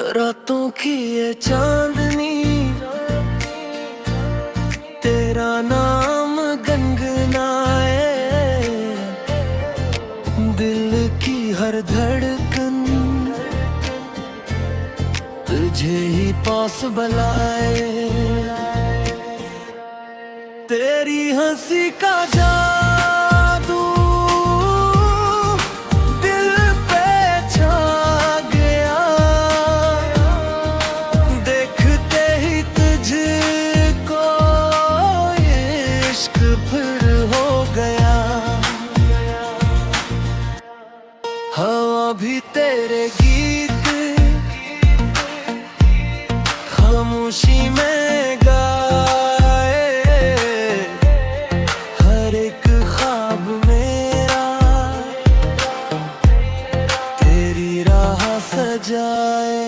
रातों की ये चांदनी, तेरा नाम गनगनाए, दिल की हर धड़कन तुझे ही पास बुलाए। तेरी हंसी का जादू दिल पे छा गया, देखते ही तुझको इश्क फिर हो गया। हवा भी तेरे गीत खामोशी में गाए, हर एक ख्वाब मेरा तेरी राह सजाए।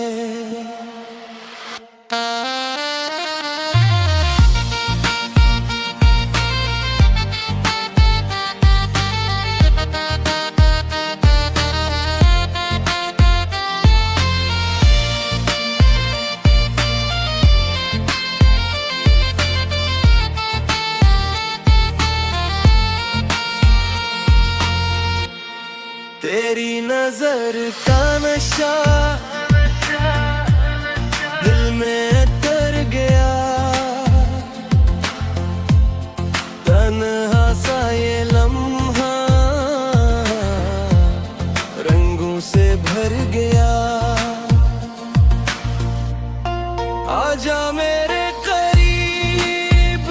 तेरी नजर का नशा दिल में तर गया, तन्हा सा ये लम्हा रंगों से भर गया। आजा मेरे करीब,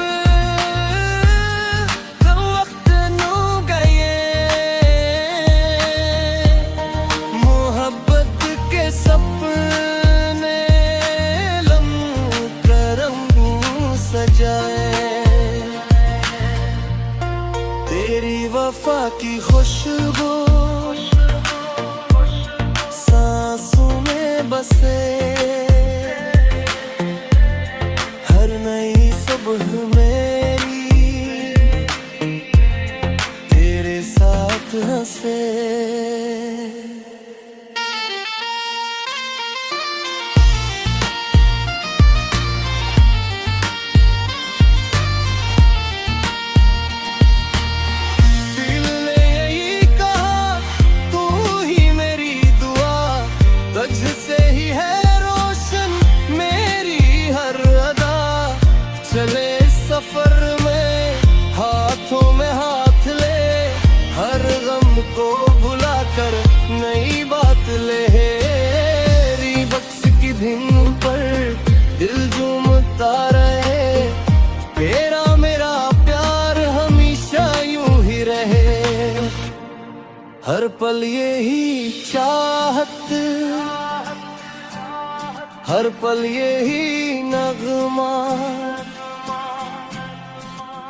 वक्त नू गए, मोहब्बत के सपने रंग सजाए। तेरी वफा की खुशबू सांसों में बसे, हर नई सुबह मेरी तेरे साथ हंसे। दिल ने यही कहा तू ही मेरी दुआ, तुझसे ही है रोशन मेरी हर अदा। चले सफर में हाथों में हाथ ले, हर गम को भुला कर नई बात ले। बक्स की धुन पर दिल झूमता रहे, तेरा मेरा प्यार हमेशा यूं ही रहे। हर पल यही चाहत, हर पल यही नगमा,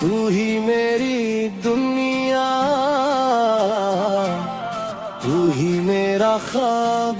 तू ही मेरी दुनिया, तू ही मेरा ख्वाब।